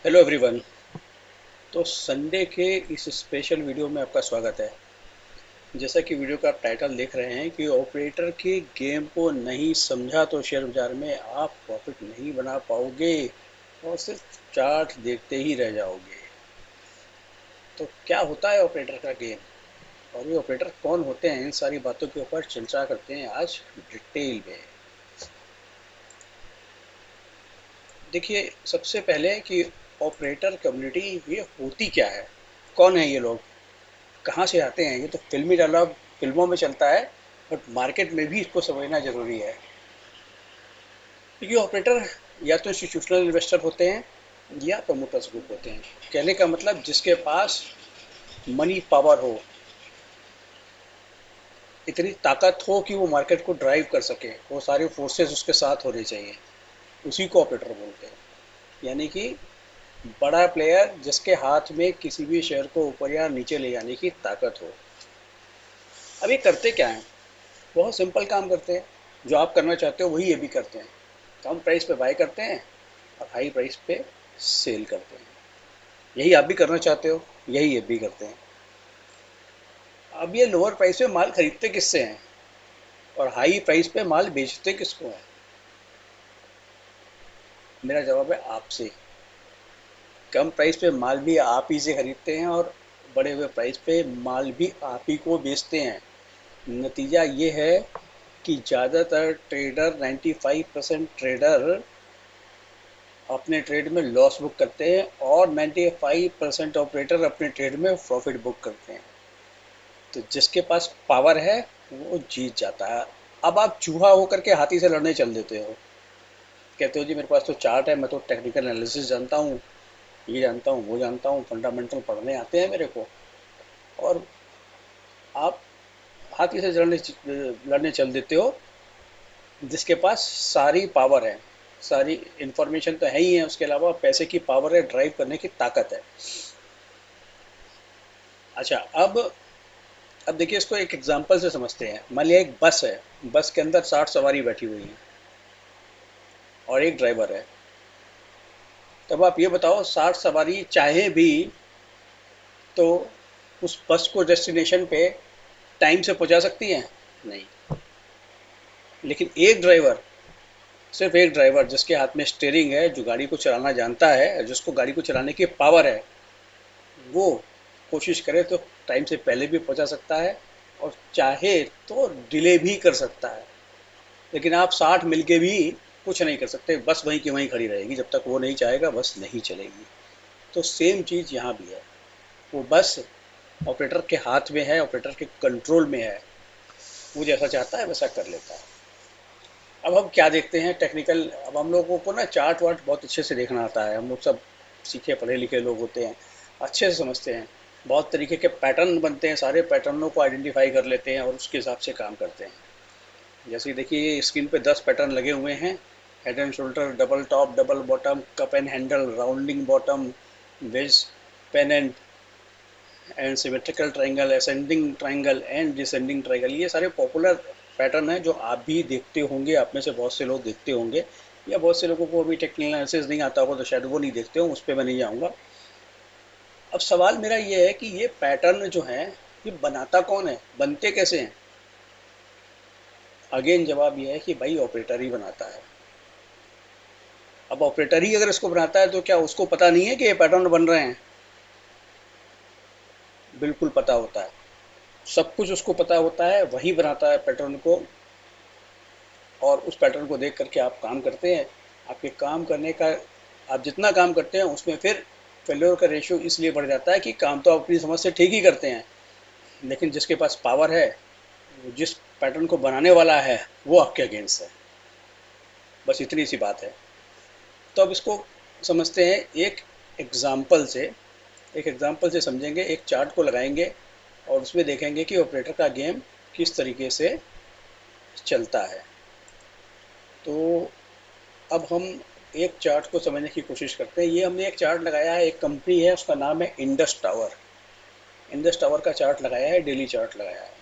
Hello everyone. तो Sunday के इस स्पेशल वीडियो में आपका स्वागत है। जैसा कि वीडियो का आप टाइटल देख रहे हैं कि ऑपरेटर के गेम को नहीं समझा तो शेयर बाजार में आप प्रॉफिट नहीं बना पाओगे और सिर्फ चार्ट देखते ही रह जाओगे। तो क्या होता है ऑपरेटर का गेम और ये ऑपरेटर कौन होते हैं, इन सारी बातों के ऊपर चर्चा करते हैं आज डिटेल में। देखिए, सबसे पहले कि ऑपरेटर कम्युनिटी ये होती क्या है, कौन है ये लोग, कहाँ से आते हैं। ये तो फिल्मी डायलॉग फिल्मों में चलता है, बट मार्केट में भी इसको समझना जरूरी है। क्योंकि ऑपरेटर या तो इंस्टीट्यूशनल इन्वेस्टर होते हैं या प्रमोटर्स ग्रुप होते हैं। कहने का मतलब जिसके पास मनी पावर हो, इतनी ताकत हो कि वो मार्केट को ड्राइव कर सके, वो सारे फोर्सेस उसके साथ होने चाहिए, उसी को ऑपरेटर बोलते हैं। यानी कि बड़ा प्लेयर जिसके हाथ में किसी भी शेयर को ऊपर या नीचे ले जाने की ताकत हो। अब ये करते क्या है, बहुत सिंपल काम करते हैं। जो आप करना चाहते हो वही ये भी करते हैं। कम प्राइस पे बाय करते हैं और हाई प्राइस पे सेल करते हैं। यही आप भी करना चाहते हो, यही ये भी करते हैं। अब ये लोअर प्राइस पे माल खरीदते किससे हैं और हाई प्राइस पे माल बेचते किसको हैं? मेरा जवाब है आपसे। कम प्राइस पे माल भी आप ही से खरीदते हैं और बढ़े हुए प्राइस पे माल भी आप ही को बेचते हैं। नतीजा ये है कि ज़्यादातर ट्रेडर 95% ट्रेडर अपने ट्रेड में लॉस बुक करते हैं और 95% ऑपरेटर अपने ट्रेड में प्रॉफिट बुक करते हैं। तो जिसके पास पावर है वो जीत जाता है। अब आप चूहा होकर के हाथी से लड़ने चल देते हो, कहते हो जी मेरे पास तो चार्ट है, मैं तो टेक्निकल एनालिसिस जानता हूँ, ये जानता हूँ, वो जानता हूँ, फंडामेंटल पढ़ने आते हैं मेरे को। और आप हाथी से लड़ने चल देते हो जिसके पास सारी पावर है, सारी इंफॉर्मेशन तो है ही है, उसके अलावा पैसे की पावर है, ड्राइव करने की ताकत है। अच्छा, अब देखिए, इसको एक एग्जांपल से समझते हैं। मान लिया एक बस है, बस के अंदर 60 सवारी बैठी हुई है और एक ड्राइवर है। तब आप ये बताओ, 60 सवारी चाहे भी तो उस बस को डेस्टिनेशन पे टाइम से पहुंचा सकती हैं? नहीं। लेकिन एक ड्राइवर, सिर्फ एक ड्राइवर जिसके हाथ में स्टेयरिंग है, जो गाड़ी को चलाना जानता है, जिसको गाड़ी को चलाने की पावर है, वो कोशिश करे तो टाइम से पहले भी पहुंचा सकता है और चाहे तो डिले भी कर सकता है। लेकिन आप 60 मिलके भी कुछ नहीं कर सकते, बस वहीं की वहीं खड़ी रहेगी। जब तक वो नहीं चाहेगा बस नहीं चलेगी। तो सेम चीज़ यहाँ भी है। वो बस ऑपरेटर के हाथ में है, ऑपरेटर के कंट्रोल में है। वो जैसा चाहता है वैसा कर लेता है। अब हम क्या देखते हैं टेक्निकल, अब हम लोगों को ना चार्ट वार्ट बहुत अच्छे से देखना आता है। हम लोग सब सीखे पढ़े लिखे लोग होते हैं, अच्छे से समझते हैं। बहुत तरीके के पैटर्न बनते हैं, सारे पैटर्नों को आइडेंटिफाई कर लेते हैं और उसके हिसाब से काम करते हैं। जैसे देखिए, ये स्क्रीन पे 10 पैटर्न लगे हुए हैं। Head and shoulder, double top, double bottom, cup and handle, rounding bottom, wedge, pen and symmetrical triangle, ascending triangle and descending triangle. ये सारे पॉपुलर पैटर्न हैं जो आप भी देखते होंगे, आप में से बहुत से लोग देखते होंगे, या बहुत से लोगों को अभी टेक्निकल एनालिसिस नहीं आता होगा तो शायद वो नहीं देखते हो, उस पर मैं नहीं जाऊँगा। अब सवाल मेरा ये है कि ये पैटर्न जो हैं, ये बनाता कौन है, बनते कैसे हैं? अगेन जवाब ये है कि भाई ऑपरेटर ही बनाता है। अब ऑपरेटर ही अगर इसको बनाता है तो क्या उसको पता नहीं है कि ये पैटर्न बन रहे हैं? बिल्कुल पता होता है। सब कुछ उसको पता होता है, वही बनाता है पैटर्न को। और उस पैटर्न को देख करके आप काम करते हैं। आपके काम करने का, आप जितना काम करते हैं उसमें फिर फेल्योर का रेशियो इसलिए बढ़ जाता है कि काम तो आप अपनी समझ से ठीक ही करते हैं, लेकिन जिसके पास पावर है, जिस पैटर्न को बनाने वाला है, वो आपके अगेंस्ट है। बस इतनी सी बात है। तो अब इसको समझते हैं एक एग्जाम्पल से। एक एग्जाम्पल से समझेंगे, एक चार्ट को लगाएंगे और उसमें देखेंगे कि ऑपरेटर का गेम किस तरीके से चलता है। तो अब हम एक चार्ट को समझने की कोशिश करते हैं। ये हमने एक चार्ट लगाया है, एक कंपनी है, उसका नाम है इंडस टावर। इंडस टावर का चार्ट लगाया है, डेली चार्ट लगाया है।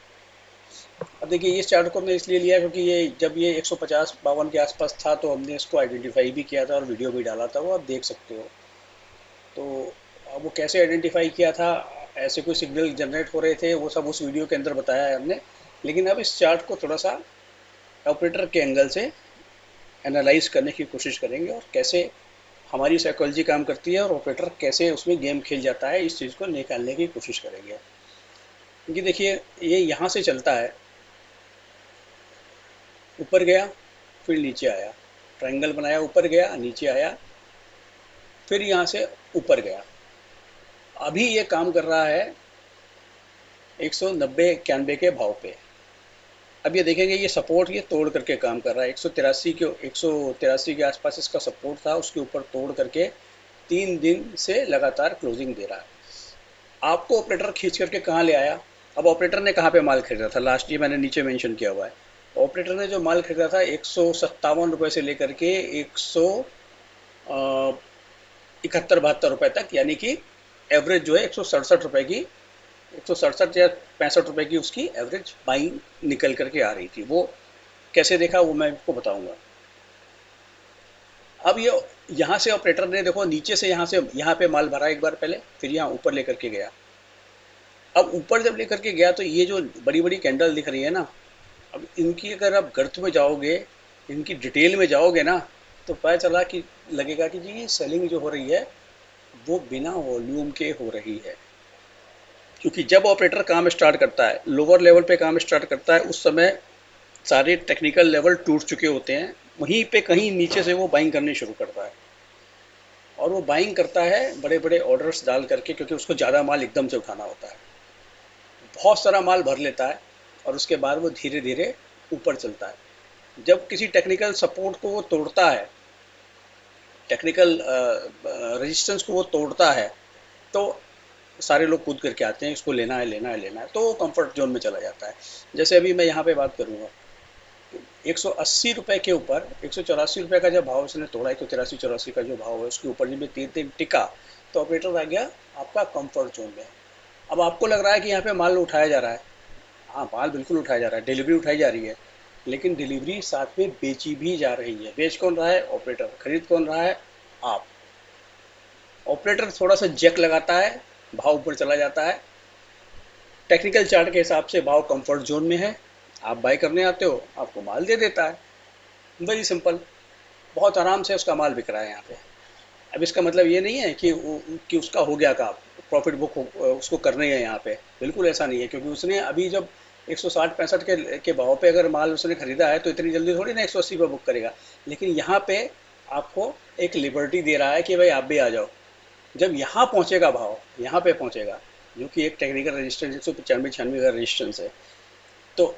अब देखिए, इस चार्ट को हमने इसलिए लिया क्योंकि ये जब ये 150-52 के आसपास था तो हमने इसको आइडेंटिफाई भी किया था और वीडियो भी डाला था, वो आप देख सकते हो। तो अब वो कैसे आइडेंटिफाई किया था, ऐसे कोई सिग्नल जनरेट हो रहे थे, वो सब उस वीडियो के अंदर बताया है हमने। लेकिन अब इस चार्ट को थोड़ा सा ऑपरेटर के एंगल से एनालाइज करने की कोशिश करेंगे, और कैसे हमारी साइकोलॉजी काम करती है और ऑपरेटर कैसे उसमें गेम खेल जाता है, इस चीज़ को निकालने की कोशिश करेंगे। क्योंकि देखिए, ये यहाँ से चलता है, ऊपर गया फिर नीचे आया, ट्रायंगल बनाया, ऊपर गया नीचे आया, फिर यहाँ से ऊपर गया। अभी ये काम कर रहा है 190-91 के भाव पे। अब ये देखेंगे, ये सपोर्ट ये तोड़ करके काम कर रहा है। 183 के आसपास इसका सपोर्ट था, उसके ऊपर तोड़ करके 3 दिन से लगातार क्लोजिंग दे रहा है। आपको ऑपरेटर खींच करके कहाँ ले आया? अब ऑपरेटर ने कहाँ पे माल खरीदा था लास्ट, ये मैंने नीचे मेंशन किया हुआ है। ऑपरेटर ने जो माल खरीदा था 157 रुपये से लेकर के 171-72 रुपये तक, यानी कि एवरेज जो है 167 रुपये की, 167 या 65 रुपये की उसकी एवरेज बाइंग निकल करके आ रही थी। वो कैसे देखा वो मैं आपको बताऊंगा। अब ये यहाँ से ऑपरेटर ने देखो, नीचे से यहाँ पे माल भरा एक बार पहले, फिर यहाँ ऊपर लेकर के गया। अब ऊपर जब लेकर के गया तो ये जो बड़ी बड़ी कैंडल दिख रही है ना, अब इनकी अगर आप गर्त में जाओगे, इनकी डिटेल में जाओगे ना, तो पता चला कि लगेगा कि जी ये सेलिंग जो हो रही है वो बिना वॉल्यूम के हो रही है। क्योंकि जब ऑपरेटर काम स्टार्ट करता है, लोअर लेवल पे काम स्टार्ट करता है, उस समय सारे टेक्निकल लेवल टूट चुके होते हैं। वहीं पे कहीं नीचे से वो बाइंग करनी शुरू करता है, और वो बाइंग करता है बड़े बड़े ऑर्डर्स डाल करके, क्योंकि उसको ज़्यादा माल एकदम से उठाना होता है। बहुत सारा माल भर लेता है, और उसके बाद वो धीरे धीरे ऊपर चलता है। जब किसी टेक्निकल सपोर्ट को वो तोड़ता है, टेक्निकल रेजिस्टेंस को वो तोड़ता है, तो सारे लोग कूद करके आते हैं, इसको लेना है लेना है लेना है, तो वो कंफर्ट जोन में चला जाता है। जैसे अभी मैं यहाँ पे बात करूँगा, 180 रुपये के ऊपर 184 रुपये का जब भाव उसने तोड़ा, 183-84 का जो भाव है उसके ऊपर जब ये 3 दिन टिका, तो ऑपरेटर आ गया आपका कंफर्ट जोन में। अब आपको लग रहा है कि यहाँ पे माल उठाया जा रहा है। हाँ, माल बिल्कुल उठाया जा रहा है, डिलीवरी उठाई जा रही है, लेकिन डिलीवरी साथ में बेची भी जा रही है। बेच कौन रहा है? ऑपरेटर। खरीद कौन रहा है? आप। ऑपरेटर थोड़ा सा जैक लगाता है, भाव ऊपर चला जाता है। टेक्निकल चार्ट के हिसाब से भाव कंफर्ट जोन में है, आप बाय करने आते हो, आपको माल दे देता है। Very simple. बहुत आराम से उसका माल बिक रहा है यहाँ पे। अब इसका मतलब ये नहीं है कि उसका हो गया काम, प्रॉफिट बुक उसको करना ही है यहाँ पे। बिल्कुल ऐसा नहीं है, क्योंकि उसने अभी जब 160-65 के भाव पे अगर माल उसने खरीदा है, तो इतनी जल्दी थोड़ी ना 180 पे बुक करेगा। लेकिन यहाँ पे आपको एक लिबर्टी दे रहा है कि भाई आप भी आ जाओ। जब यहाँ पहुँचेगा भाव, यहाँ पे पहुँचेगा, जो कि एक टेक्निकल रेजिस्टेंस 195-96 का रेजिस्टेंस है, तो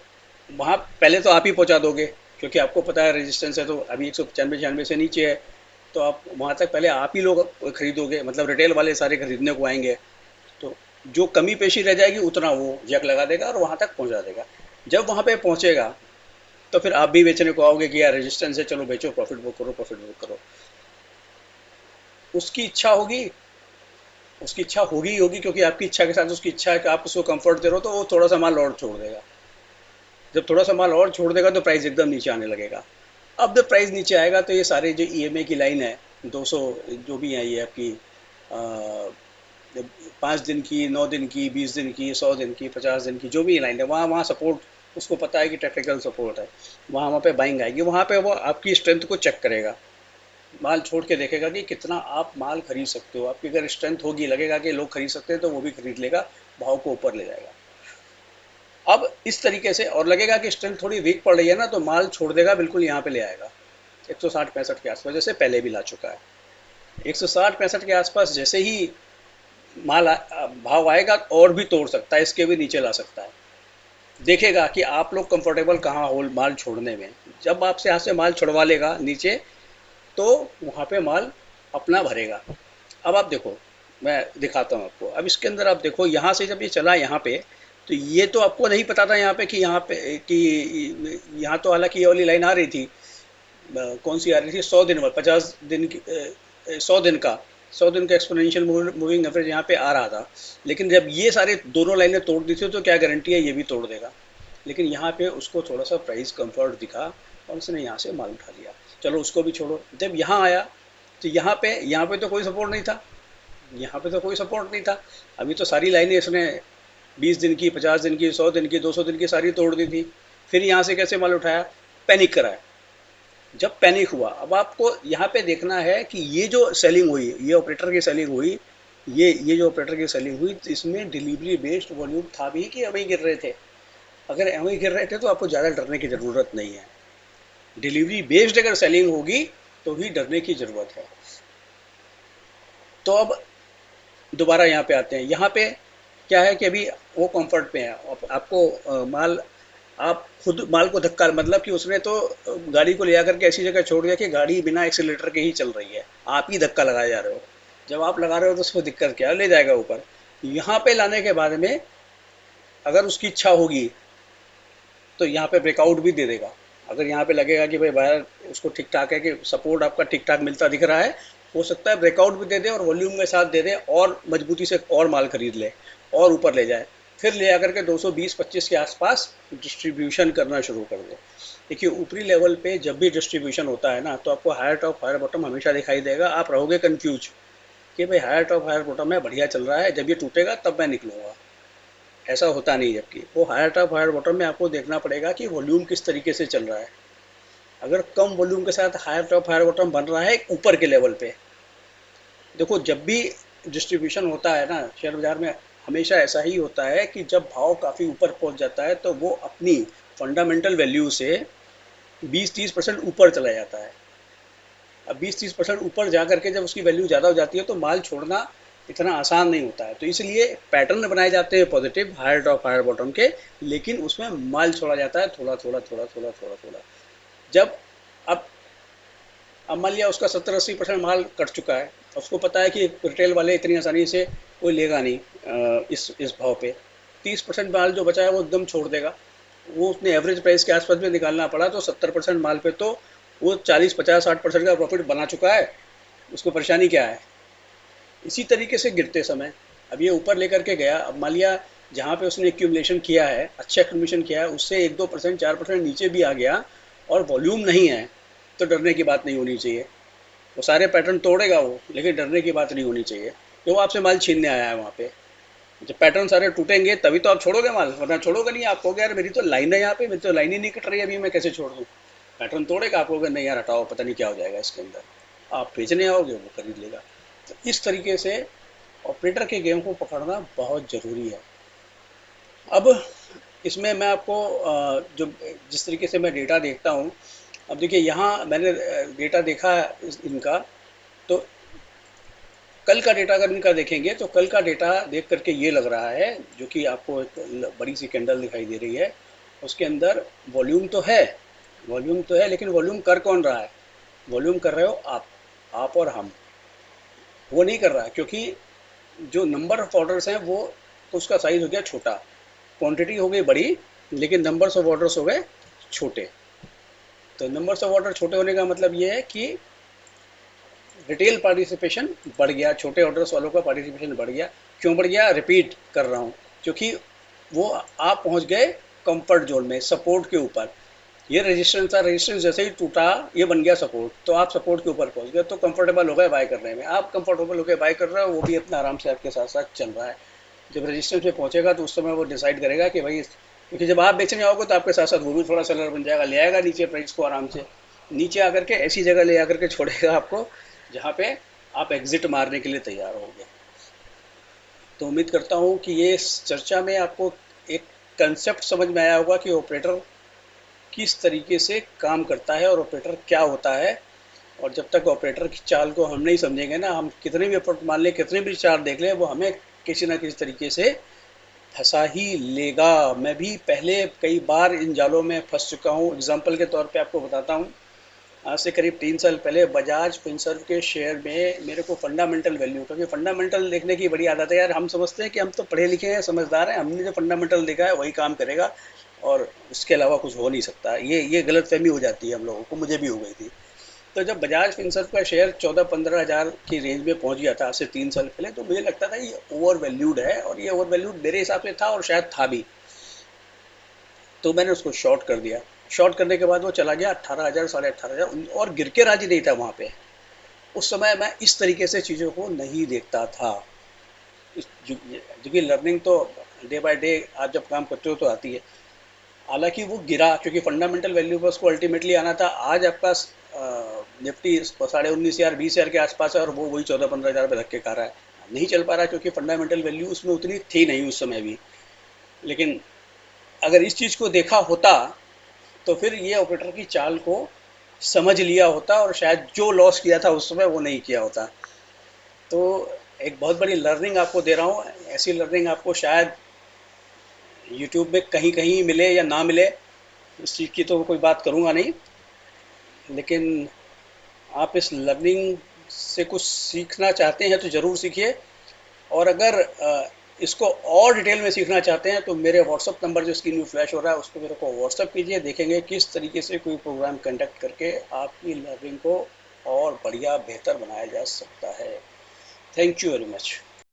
वहाँ पहले तो आप ही पहुँचा दोगे, क्योंकि आपको पता है रेजिस्टेंस है, तो अभी 195-96 से नीचे है, तो आप वहाँ तक पहले आप ही लोग खरीदोगे, मतलब रिटेल वाले सारे खरीदने को आएंगे। तो जो कमी पेशी रह जाएगी उतना वो जैक लगा देगा और वहाँ तक पहुँचा देगा। जब वहाँ पे पहुँचेगा, तो फिर आप भी बेचने को आओगे कि यार रेजिस्टेंस है, चलो बेचो, प्रॉफिट बुक करो, प्रॉफिट बुक करो। उसकी इच्छा होगी, उसकी इच्छा होगी ही होगी, क्योंकि आपकी इच्छा के साथ उसकी इच्छा है कि आप उसको कंफर्ट दे रहे हो, तो वो थोड़ा सा माल और छोड़ देगा। जब थोड़ा सा माल और छोड़ देगा तो प्राइस एकदम नीचे आने लगेगा। अब जब प्राइस नीचे आएगा, तो ये सारे जो ईएमए की लाइन है, 200 जो भी है ये आपकी, 5 दिन की, 9 दिन की, 20 दिन की, 100 दिन की, 50 दिन की, जो भी लाइन है, वहाँ वहाँ सपोर्ट उसको पता है कि टेक्निकल सपोर्ट है, वहाँ वहाँ पे बाइंग आएगी। वहाँ पे वो आपकी स्ट्रेंथ को चेक करेगा, माल छोड़ के देखेगा कि कितना आप माल खरीद सकते हो। आपकी अगर स्ट्रेंथ होगी, लगेगा कि लोग खरीद सकते हैं, तो वो भी खरीद लेगा, भाव को ऊपर ले जाएगा। अब इस तरीके से, और लगेगा कि स्ट्रेंथ थोड़ी वीक पड़ रही है ना, तो माल छोड़ देगा, बिल्कुल यहाँ पे ले आएगा 160-65 के आसपास, जैसे पहले भी ला चुका है। 160-65 के आसपास जैसे ही भाव आएगा, और भी तोड़ सकता है, इसके भी नीचे ला सकता है। देखेगा कि आप लोग कंफर्टेबल कहाँ हो माल छोड़ने में। जब आपसे यहाँ से माल छुड़वा लेगा नीचे, तो वहाँ पे माल अपना भरेगा। अब आप देखो, मैं दिखाता हूँ आपको। अब इसके अंदर आप देखो, यहाँ से जब ये चला यहाँ पे, तो ये तो आपको नहीं पता था यहाँ पे कि यहाँ तो हालांकि ये वाली लाइन आ रही थी, कौन सी आ रही थी, 100 दिन पर, 50 दिन की, 100 दिन का, 100 दिन का एक्सपोनेंशियल मूविंग एवरेज यहाँ पे आ रहा था। लेकिन जब ये सारे दोनों लाइनें तोड़ दी थी, तो क्या गारंटी है ये भी तोड़ देगा। लेकिन यहाँ पे उसको थोड़ा सा प्राइस कंफर्ट दिखा, और उसने यहाँ से माल उठा लिया। चलो उसको भी छोड़ो, जब यहाँ आया, तो यहाँ पे तो कोई सपोर्ट नहीं था, यहाँ पे तो कोई सपोर्ट नहीं था। अभी तो सारी लाइनें इसने 20 दिन की, 50 दिन की, 100 दिन की, 200 दिन की सारी तोड़ दी थी। फिर यहाँ से कैसे माल उठाया? पैनिक कराया। जब पैनिक हुआ, अब आपको यहाँ पे देखना है कि ये जो सेलिंग हुई, ये ऑपरेटर की सेलिंग हुई, ये जो ऑपरेटर की सेलिंग हुई, इसमें डिलीवरी बेस्ड वॉल्यूम था भी कि एवं ही गिर रहे थे? अगर एवं ही गिर रहे थे तो आपको ज़्यादा डरने की ज़रूरत नहीं है। डिलीवरी बेस्ड अगर सेलिंग होगी तो ही डरने की ज़रूरत है। तो अब दोबारा यहाँ पे आते हैं। यहाँ पे क्या है कि अभी वो कंफर्ट पे है। आपको माल, आप खुद माल को धक्का, मतलब कि उसने तो गाड़ी को ले आकर के ऐसी जगह छोड़ दिया कि गाड़ी बिना एक्सीलेटर के ही चल रही है, आप ही धक्का लगाए जा रहे हो। जब आप लगा रहे हो तो उसको दिक्कत क्या है? ले जाएगा ऊपर। यहाँ पे लाने के बाद में अगर उसकी इच्छा होगी तो यहाँ पे ब्रेकआउट भी दे देगा। अगर यहाँ पे लगेगा कि भाई बाहर उसको ठीक ठाक है, कि सपोर्ट आपका ठीक ठाक मिलता दिख रहा है, हो सकता है ब्रेकआउट भी दे दे और वॉल्यूम के साथ दे दे और मजबूती से और माल खरीद ले और ऊपर ले जाए। फिर ले आकर के 220-25 के आसपास डिस्ट्रीब्यूशन करना शुरू कर दे। देखिए, ऊपरी लेवल पे जब भी डिस्ट्रीब्यूशन होता है ना, तो आपको हायर टॉप हायर बॉटम हमेशा दिखाई देगा। आप रहोगे कंफ्यूज कि भाई हायर टॉप हायर बॉटम में बढ़िया चल रहा है, जब ये टूटेगा तब मैं निकलूंगा। ऐसा होता नहीं। जबकि वो हायर टॉप हायर बॉटम में आपको देखना पड़ेगा कि वॉल्यूम किस तरीके से चल रहा है। अगर कम वॉल्यूम के साथ हायर टॉप हायर बॉटम बन रहा है ऊपर के लेवल पे, देखो जब भी डिस्ट्रीब्यूशन होता है ना शेयर बाजार में, हमेशा ऐसा ही होता है कि जब भाव काफ़ी ऊपर पहुंच जाता है तो वो अपनी फंडामेंटल वैल्यू से 20-30% ऊपर चला जाता है। अब 20-30% ऊपर जा करके जब उसकी वैल्यू ज़्यादा हो जाती है तो माल छोड़ना इतना आसान नहीं होता है। तो इसलिए पैटर्न बनाए जाते हैं positive higher top higher bottom के, लेकिन उसमें माल छोड़ा जाता है थोड़ा थोड़ा थोड़ा थोड़ा थोड़ा थोड़ा। जब अब अब मान लिया उसका 70-80% माल कट चुका है, उसको पता है कि रिटेल वाले इतनी आसानी से कोई लेगा नहीं इस भाव पे। 30% माल जो बचा है वो एकदम छोड़ देगा। वो उसने एवरेज प्राइस के आसपास में निकालना पड़ा तो 70% माल पे तो वो 40-50-60% का प्रॉफिट बना चुका है। उसको परेशानी क्या है? इसी तरीके से गिरते समय अब ये ऊपर लेकर के गया। अब मान लिया जहाँ पे उसने एक्यूमुलेशन किया है, अच्छा एक्यूमुलेशन किया है, उससे 1-2% 4% नीचे भी आ गया और वॉल्यूम नहीं है, तो डरने की बात नहीं होनी चाहिए। वो सारे पैटर्न तोड़ेगा वो, लेकिन डरने की बात नहीं होनी चाहिए कि वो आपसे माल छीनने आया है वहाँ पे। जब पैटर्न सारे टूटेंगे तभी तो आप छोड़ोगे माल, वरना छोड़ोगे नहीं। आप कहोगे यार मेरी तो लाइन है यहाँ पे, मेरी तो लाइन ही नहीं कट रही है, अभी मैं कैसे छोड़ दूँ? पैटर्न तोड़ेगा, आप कहोगे नहीं यार हटाओ, पता नहीं क्या हो जाएगा इसके अंदर। आप बेचने आओगे, वो खरीद लेगा। तो इस तरीके से ऑपरेटर के गेम को पकड़ना बहुत ज़रूरी है। अब इसमें मैं आपको जो जिस तरीके से मैं डेटा देखता हूँ, अब देखिए यहाँ मैंने डेटा देखा है इनका। तो कल का डेटा अगर इनका देखेंगे तो कल का डेटा देख करके ये लग रहा है, जो कि आपको एक बड़ी सी कैंडल दिखाई दे रही है, उसके अंदर वॉल्यूम तो है, वॉल्यूम तो है, लेकिन वॉल्यूम कर कौन रहा है? वॉल्यूम कर रहे हो आप और हम। वो नहीं कर रहा है क्योंकि जो नंबर ऑफ ऑर्डर्स हैं वो, तो उसका साइज हो गया छोटा, क्वांटिटी हो गई बड़ी, लेकिन नंबर्स ऑफ ऑर्डर्स हो गए छोटे। तो नंबर्स ऑफ ऑर्डर छोटे होने का मतलब ये है कि रिटेल पार्टिसिपेशन बढ़ गया, छोटे ऑर्डर्स वालों का पार्टिसिपेशन बढ़ गया। क्यों बढ़ गया? रिपीट कर रहा हूँ, क्योंकि वो आप पहुँच गए कंफर्ट जोन में, सपोर्ट के ऊपर। ये रेजिस्टेंस था, रेजिस्टेंस जैसे ही टूटा ये बन गया सपोर्ट, तो आप सपोर्ट के ऊपर पहुंच गए, तो कंफर्टेबल हो गए बाय करने में। आप कंफर्टेबल हो गए बाय कर रहे हो, वो भी अपना आराम से आपके साथ साथ चल रहा है। जब रेजिस्टेंस पे पहुंचेगा तो उस समय वो डिसाइड करेगा कि भाई, क्योंकि जब आप बेचने आओगे तो आपके साथ साथ वो भी थोड़ा सेलर बन जाएगा, ले आएगा नीचे प्राइस को आराम से, नीचे आकर के ऐसी जगह ले आकर के छोड़ेगा आपको जहाँ पे आप एग्जिट मारने के लिए तैयार होगे। तो उम्मीद करता हूँ कि ये इस चर्चा में आपको एक कंसेप्ट समझ में आया होगा कि ऑपरेटर किस तरीके से काम करता है और ऑपरेटर क्या होता है। और जब तक ऑपरेटर की चाल को हम नहीं समझेंगे ना, हम कितने भी एफर्ट मान लें, कितने भी चार्ट देख लें, वो हमें किसी ना किसी तरीके से फंसा ही लेगा। मैं भी पहले कई बार इन जालों में फंस चुका हूँ। एग्जाम्पल के तौर पे आपको बताता हूँ। आज से करीब 3 साल पहले बजाज फिनसर्व के शेयर में मेरे को फंडामेंटल वैल्यू, क्योंकि फंडामेंटल देखने की बड़ी आदत है यार। हम समझते हैं कि हम तो पढ़े लिखे हैं, समझदार हैं, हमने जो फंडामेंटल देखा है वही काम करेगा और उसके अलावा कुछ हो नहीं सकता। ये गलतफहमी हो जाती है हम लोगों को, मुझे भी हो गई थी। तो जब बजाज फिनसर्व का शेयर 14-15 हज़ार की रेंज में पहुंच गया था आज से 3 साल पहले, तो मुझे लगता था ये ओवर वैल्यूड है, और ये ओवर वैल्यूड मेरे हिसाब से था और शायद था भी। तो मैंने उसको शॉर्ट कर दिया। शॉर्ट करने के बाद वो चला गया 18 हज़ार, 18.5 हज़ार, और गिर के राजी नहीं था वहाँ पे। उस समय मैं इस तरीके से चीज़ों को नहीं देखता था। क्योंकि लर्निंग तो डे बाय डे आप जब काम करते हो तो आती है। हालांकि वो गिरा, क्योंकि फंडामेंटल वैल्यू पर उसको अल्टीमेटली आना था। आज आपका निफ्टी 19,500 20,000 के आसपास है और वो वही 14-15 हज़ार पे धक्के खा रहा है। नहीं चल पा रहा क्योंकि फंडामेंटल वैल्यू उसमें उतनी थी नहीं उस समय भी। लेकिन अगर इस चीज़ को देखा होता तो फिर ये ऑपरेटर की चाल को समझ लिया होता और शायद जो लॉस किया था उस समय वो नहीं किया होता। तो एक बहुत बड़ी लर्निंग आपको दे रहा हूँ। ऐसी लर्निंग आपको शायद यूट्यूब में कहीं कहीं मिले या ना मिले, इस चीज़ की तो कोई बात करूँगा नहीं। लेकिन आप इस लर्निंग से कुछ सीखना चाहते हैं तो ज़रूर सीखिए। और अगर इसको और डिटेल में सीखना चाहते हैं तो मेरे व्हाट्सअप नंबर जो स्क्रीन में फ्लैश हो रहा है उसको मेरे को व्हाट्सअप कीजिए। देखेंगे किस तरीके से कोई प्रोग्राम कंडक्ट करके आपकी लर्निंग को और बढ़िया बेहतर बनाया जा सकता है। Thank you very much.